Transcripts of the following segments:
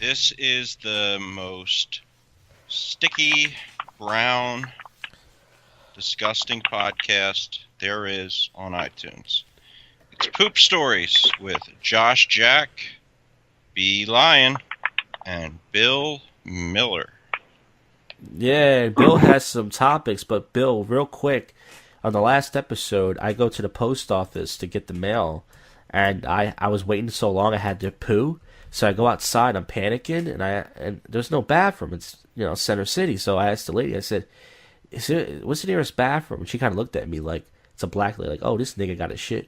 This is the most sticky, brown, disgusting podcast there is on iTunes. It's Poop Stories with Josh Jack, B. Lyon, and Bill Miller. Yeah, Bill has some topics, but Bill, real quick, on the last episode, I go to the post office to get the mail, and I was waiting so long I had to poo, so I go outside, I'm panicking, and there's no bathroom. It's Center City, so I asked the lady, I said, what's the nearest bathroom? And she kind of looked at me like it's a black lady, like, oh, this nigga got a shit.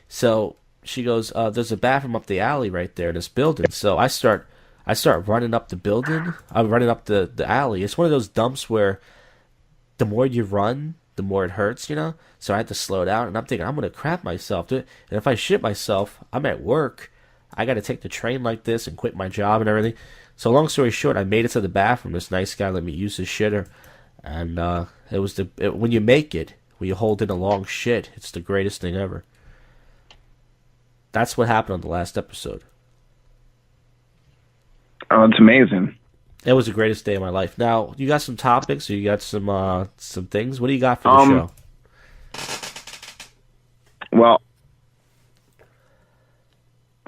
So she goes, there's a bathroom up the alley right there in this building. So I start running up the building. I'm running up the alley. It's one of those dumps where the more you run, the more it hurts, So I had to slow down, and I'm thinking I'm gonna crap myself. And if I shit myself, I'm at work. I got to take the train like this and quit my job and everything. So long story short, I made it to the bathroom. This nice guy let me use his shitter, and it was when you make it, when you hold in a long shit, it's the greatest thing ever. That's what happened on the last episode. Oh, it's amazing. It was the greatest day of my life. Now, you got some topics, or you got some things? What do you got for the show? Well,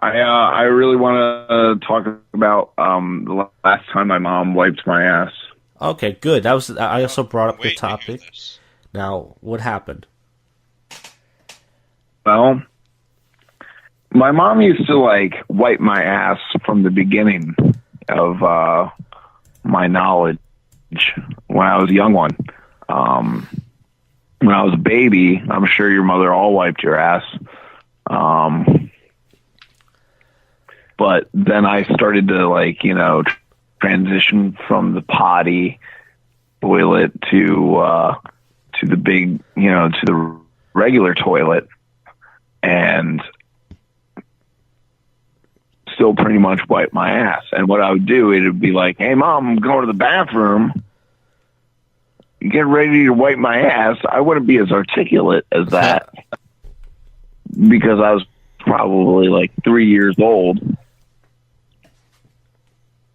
I really want to talk about the last time my mom wiped my ass. Okay, good. I also brought up the topic. Now, what happened? Well, my mom used to wipe my ass from the beginning of my knowledge when I was a young one. When I was a baby, I'm sure your mother all wiped your ass. But then I started to transition from the potty toilet to the big, to the regular toilet, and still pretty much wipe my ass. And what I would do, it would be like, hey, Mom, I'm going to the bathroom. Get ready to wipe my ass. I wouldn't be as articulate as that because I was probably 3 years old.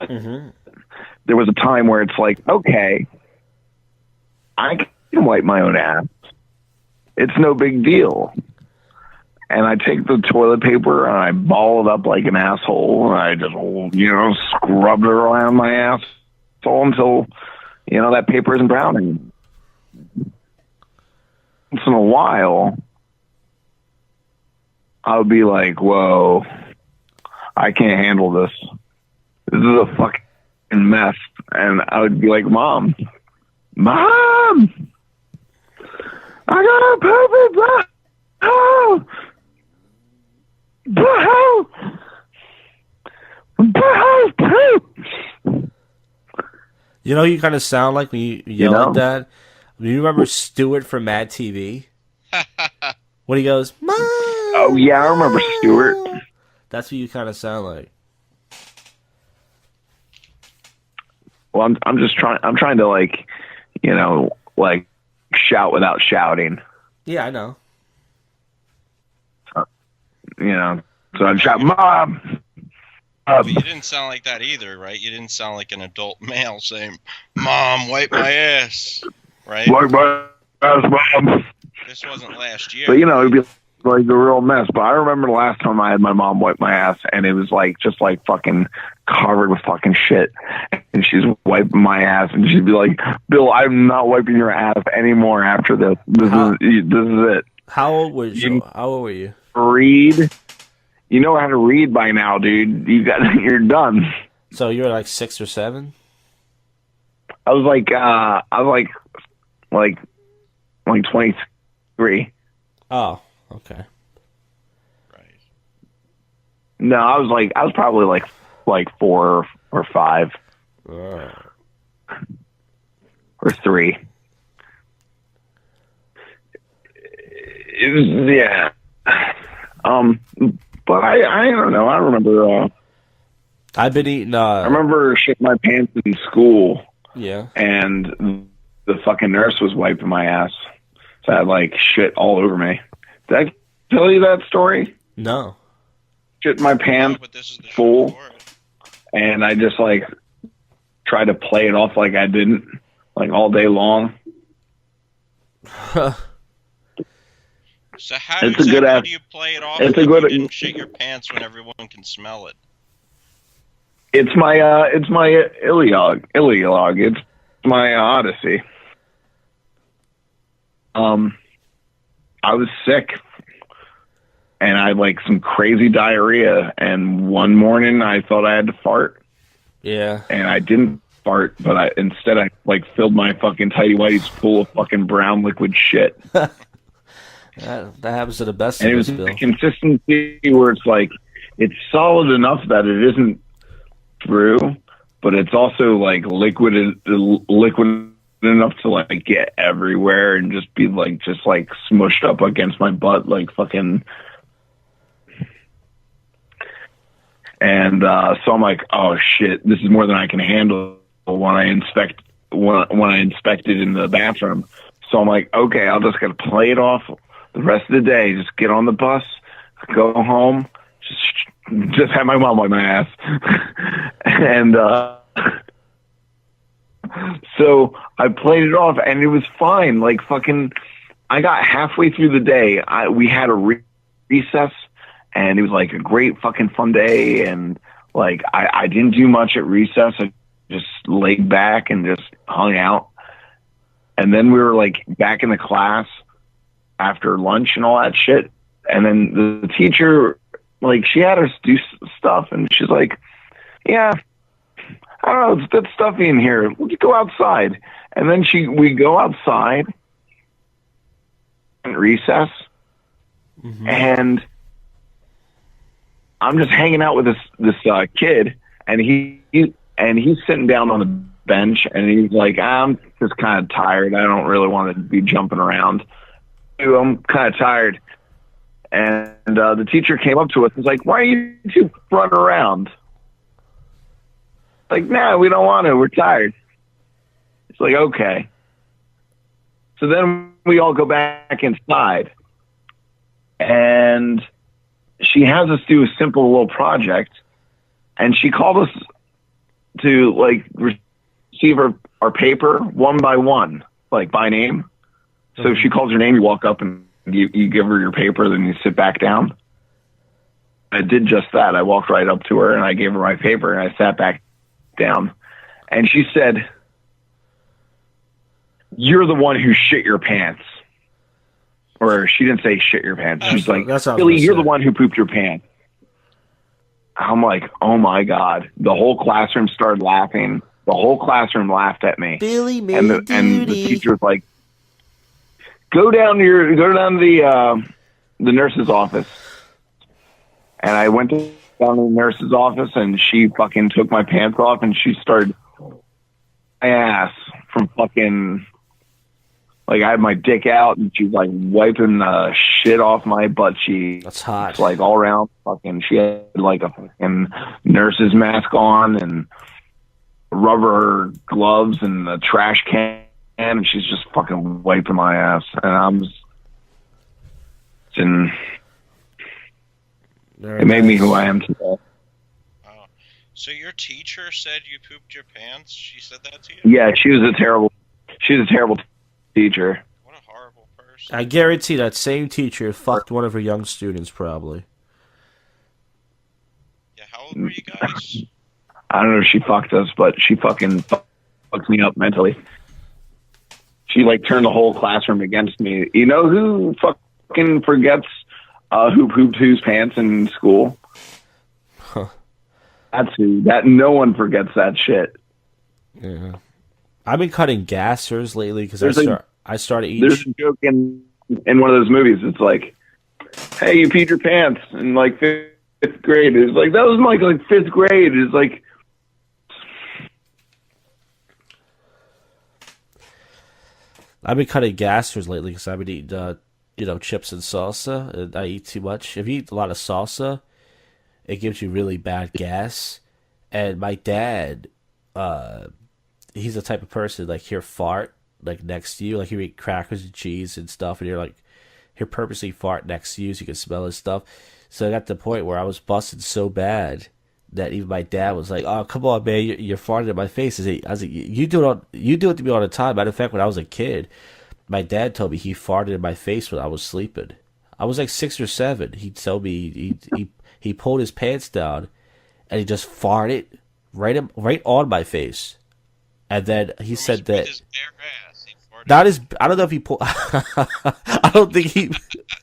Mm-hmm. There was a time where it's like, okay, I can wipe my own ass. It's no big deal. And I take the toilet paper and I ball it up like an asshole, and I just, scrub it around my asshole until, that paper isn't brown anymore. Once in a while, I would be like, whoa, I can't handle this. This is a fucking mess. And I would be like, Mom, I gotta poop it. Oh! You know, you kind of sound like when you yell at that. Do you remember Stuart from Mad TV? When he goes, Mom! Oh yeah, I remember Stuart. That's what you kind of sound like. Well, I'm just trying. I'm trying to shout without shouting. Yeah, I know. So I'd shout, Mom! But you didn't sound like that either, right? You didn't sound like an adult male saying, Mom, wipe my ass, right? Wipe my ass, Mom. This wasn't last year. But, it'd be like a real mess. But I remember the last time I had my mom wipe my ass, and it was just fucking covered with fucking shit. And she's wiping my ass, and she'd be like, Bill, I'm not wiping your ass anymore after this. This is it. How old was you? How old were you? Read. You know how to read by now, dude. You're done. So you were 6 or 7? I was 23. Oh, okay. Right. No, I was probably 4 or 5. Or 3. It was, yeah. But I don't know. I remember. I've been eating. I remember shitting my pants in school. Yeah. And the fucking nurse was wiping my ass, so I had shit all over me. Did I tell you that story? No. Shit in my pants but this is the full. and I just like try to play it off like I didn't, like all day long. So how It's a good exactly ass- do you play it off it's a like good- you didn't shit your pants when everyone can smell it? It's my Iliog. It's my Odyssey. I was sick, and I had like some crazy diarrhea, and one morning I thought I had to fart, Yeah. and I didn't fart, but I like filled my fucking tighty whities full of fucking brown liquid shit. That happens to the best And it of was us, Bill. a consistency where it's like it's solid enough that it isn't through, but it's also like liquid enough to like get everywhere and just be like smushed up against my butt like fucking. And so I'm like, oh shit, this is more than I can handle when I inspect it in the bathroom. So I'm like, okay, I'll just gotta play it off the rest of the day. Just get on the bus, go home, just have my mom wipe my ass. And so I played it off and it was fine. Like fucking, I got halfway through the day. We had a recess and it was like a great fucking fun day. And like, I didn't do much at recess. I just laid back and just hung out. And then we were like back in the class after lunch and all that shit. And then the teacher, like, she had us do stuff and she's like, yeah, I don't know, it's a bit stuffy in here. Let's go outside. And then we go outside in recess, and I'm just hanging out with this kid, and he's sitting down on the bench, and he's like, I'm just kind of tired. I don't really want to be jumping around. I'm kind of tired. And the teacher came up to us and was like, why are you two running around? Like, no, we don't want to. We're tired. It's like, okay. So then we all go back inside. And she has us do a simple little project. And she called us to, like, receive our paper one by one, like, by name. So if she calls your name, you walk up and you give her your paper, then you sit back down. I did just that. I walked right up to her and I gave her my paper and I sat back down. And she said, you're the one who shit your pants. Or she didn't say shit your pants. She's like, Billy, you're the one who pooped your pants. I'm like, oh my God. The whole classroom started laughing. The whole classroom laughed at me. Billy made and the teacher was like, go down to the nurse's office. And I went down to the nurse's office and she fucking took my pants off and she started my ass from fucking, like, I had my dick out and she's like wiping the shit off my butt cheeks. That's hot. It's like all around fucking, she had like a fucking nurse's mask on and rubber gloves and a trash can. And she's just fucking wiping my ass, and it made me who I am today. Oh. So your teacher said you pooped your pants? She said that to you? Yeah, she was a terrible teacher. What a horrible person. I guarantee that same teacher fucked one of her young students, probably. Yeah, how old were you guys? I don't know if she fucked us, but she fucking fucked me up mentally. She like turned the whole classroom against me. You know who fucking forgets who pooped whose pants in school? Huh. That's who. That no one forgets that shit. Yeah. I've been cutting gassers lately because I started eating. There's a joke in one of those movies. It's like, hey, you peed your pants in like fifth grade. It's like, that was like fifth grade. It's like, I've been cutting gassers lately because I've been eating, chips and salsa. And I eat too much. If you eat a lot of salsa, it gives you really bad gas. And my dad, he's the type of person, like, he'll fart, like, next to you. Like, he'll eat crackers and cheese and stuff, and he'll purposely fart next to you so you can smell his stuff. So I got to the point where I was busting so bad that even my dad was like, "Oh, come on, man, you're farting in my face." I was like, "You do it to me all the time." Matter of fact, when I was a kid, my dad told me he farted in my face when I was sleeping. I was like 6 or 7. He'd tell me he pulled his pants down and he just farted right on my face. And then he said that his bare ass, he farted. not his. I don't know if he pulled. I don't think he.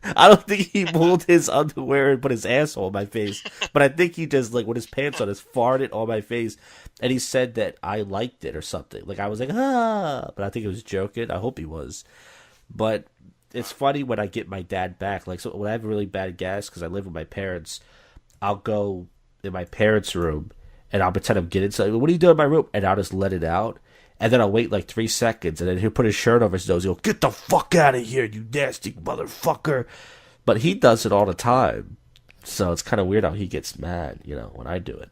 I don't think he pulled his underwear and put his asshole on my face. But I think he just like with his pants on, just farted on my face. And he said that I liked it or something. Like I was like ah, but I think he was joking. I hope he was. But it's funny when I get my dad back. Like so when I have really bad gas because I live with my parents, I'll go in my parents' room and I'll pretend I'm getting something. What are you doing in my room? And I'll just let it out. And then I'll wait like 3 seconds, and then he'll put his shirt over his nose. He'll get the fuck out of here, you nasty motherfucker. But he does it all the time. So it's kind of weird how he gets mad, when I do it.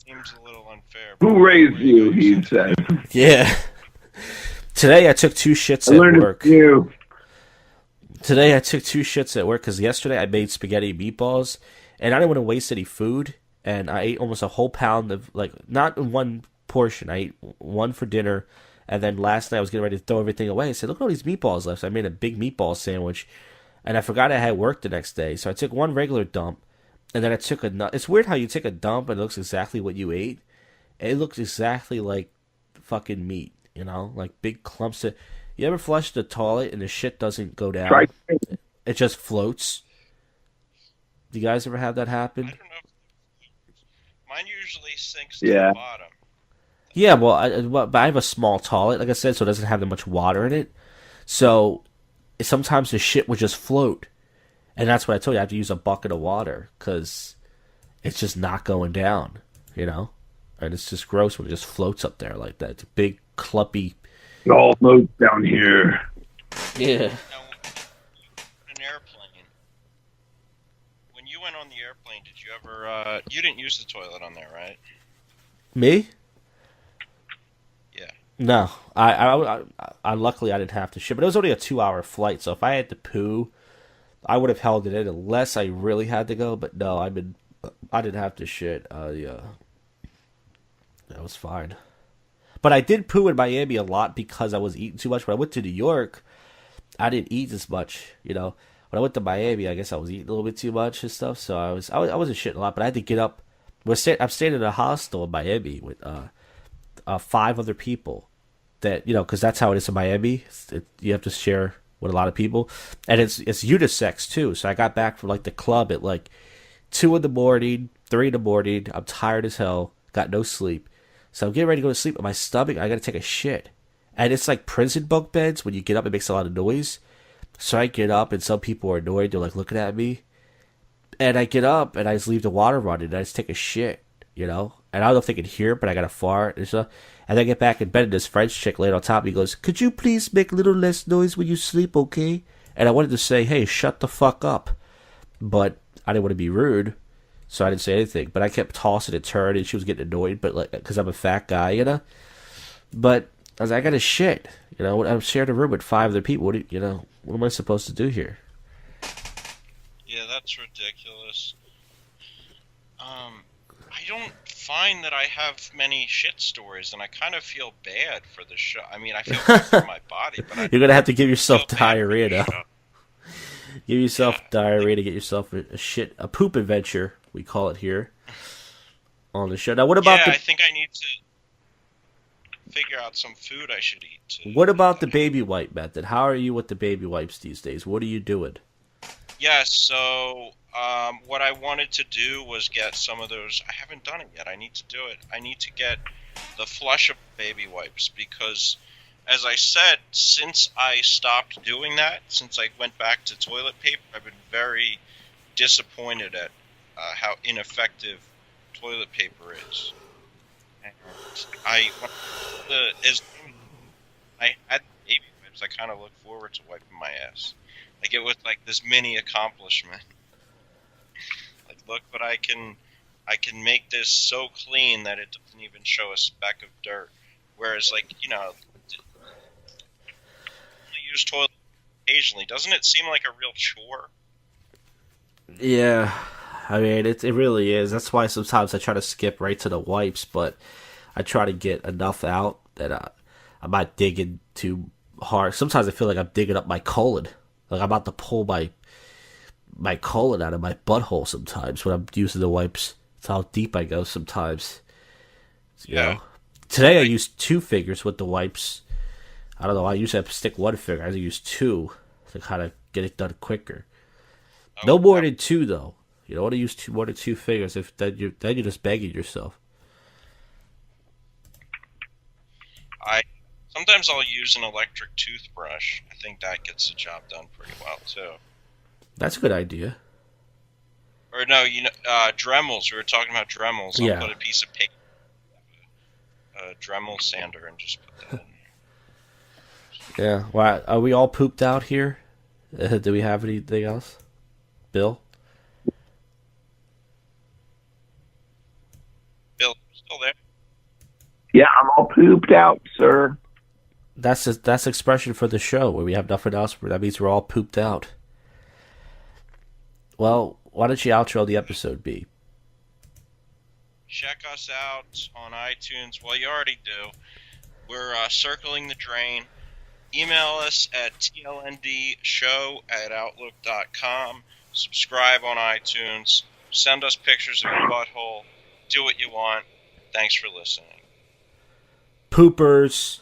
Seems a little unfair. Who raised you? He said. Yeah. Today I took 2 shits I learned at work. you. Today I took 2 shits at work because yesterday I made spaghetti and meatballs, and I didn't want to waste any food. And I ate almost a whole pound of, not in one portion. I ate one for dinner, and then last night I was getting ready to throw everything away. I said, look at all these meatballs left. So I made a big meatball sandwich, and I forgot I had work the next day. So I took one regular dump, and then I took it's weird how you take a dump and it looks exactly what you ate. It looks exactly like fucking meat, like big clumps of... You ever flush the toilet and the shit doesn't go down? Right. It just floats? Do you guys ever have that happen? I don't know. Mine usually sinks to Yeah. the bottom. Yeah, but I have a small toilet, like I said, so it doesn't have that much water in it. So sometimes the shit would just float. And that's what I told you. I have to use a bucket of water because it's just not going down, And it's just gross when it just floats up there like that. It's a big, clumpy... It all floats down here. Yeah. Now, an airplane. When you went on the airplane, did you ever... you didn't use the toilet on there, right? Me? Yeah. No. I luckily I didn't have to shit, but it was only a 2-hour flight, so if I had to poo, I would have held it in unless I really had to go, but no, I didn't have to shit. That was fine. But I did poo in Miami a lot because I was eating too much. When I went to New York, I didn't eat as much, When I went to Miami, I guess I was eating a little bit too much and stuff, so I wasn't shitting a lot, but I had to get up. I'm staying in a hostel in Miami with 5 other people that, because that's how it is in Miami. You have to share with a lot of people. And it's unisex, too. So I got back from, the club at, 2 in the morning, 3 in the morning. I'm tired as hell. Got no sleep. So I'm getting ready to go to sleep. But my stomach, I got to take a shit. And it's like prison bunk beds. When you get up, it makes a lot of noise. So I get up, and some people are annoyed. They're, looking at me. And I get up, and I just leave the water running, and I just take a shit, And I don't know if they can hear it, but I got to fart and stuff. And then I get back in bed, and this French chick laid on top of me goes, could you please make a little less noise when you sleep, okay? And I wanted to say, hey, shut the fuck up. But I didn't want to be rude, so I didn't say anything. But I kept tossing and turning, and she was getting annoyed, but because I'm a fat guy, But I was like, I got to shit, I'm sharing a room with 5 other people. What am I supposed to do here? Yeah, that's ridiculous. I don't find that I have many shit stories, and I kind of feel bad for the show. I mean, I feel bad for my body, but You're going to have to give yourself feel bad for diarrhea the now. show. Give yourself diarrhea to get yourself a poop adventure, we call it here on the show. Now, what about I think I need to figure out some food I should eat too. What about the baby wipe method? How are you with the baby wipes these days? What are you doing? Yes, so what I wanted to do was get some of those. I haven't done it yet. I need to do it. I need to get the flushable baby wipes because, as I said, since I stopped doing that, since I went back to toilet paper, I've been very disappointed at how ineffective toilet paper is. And I had baby wipes. I kind of look forward to wiping my ass. Like it was like this mini accomplishment. Like, look what I can make this so clean that it doesn't even show a speck of dirt. Whereas, I use toilet occasionally. Doesn't it seem like a real chore? Yeah, I mean, it really is. That's why sometimes I try to skip right to the wipes, but I try to get enough out that I'm not digging too hard. Sometimes I feel like I'm digging up my colon. Like I'm about to pull my colon out of my butthole sometimes when I'm using the wipes. That's how deep I go sometimes. You know? Today I used 2 fingers with the wipes. I don't know. I usually have to stick 1 finger. I use 2 to kind of get it done quicker. No more than 2 though. You don't want to use more than 2 fingers. If then you're just begging yourself. Sometimes I'll use an electric toothbrush. I think that gets the job done pretty well too. That's a good idea. Or no, Dremels. We were talking about Dremels. I'll put a piece of paper, a Dremel sander, and just put that in there. Yeah. Well, are we all pooped out here? Do we have anything else? Bill? Bill, still there? Yeah, I'm all pooped out, sir. That's expression for the show where we have nothing else. That means we're all pooped out. Well, why don't you outro the episode, B? Check us out on iTunes. Well, you already do. We're circling the drain. Email us at tlndshow@outlook.com. Subscribe on iTunes. Send us pictures of your butthole. Do what you want. Thanks for listening. Poopers.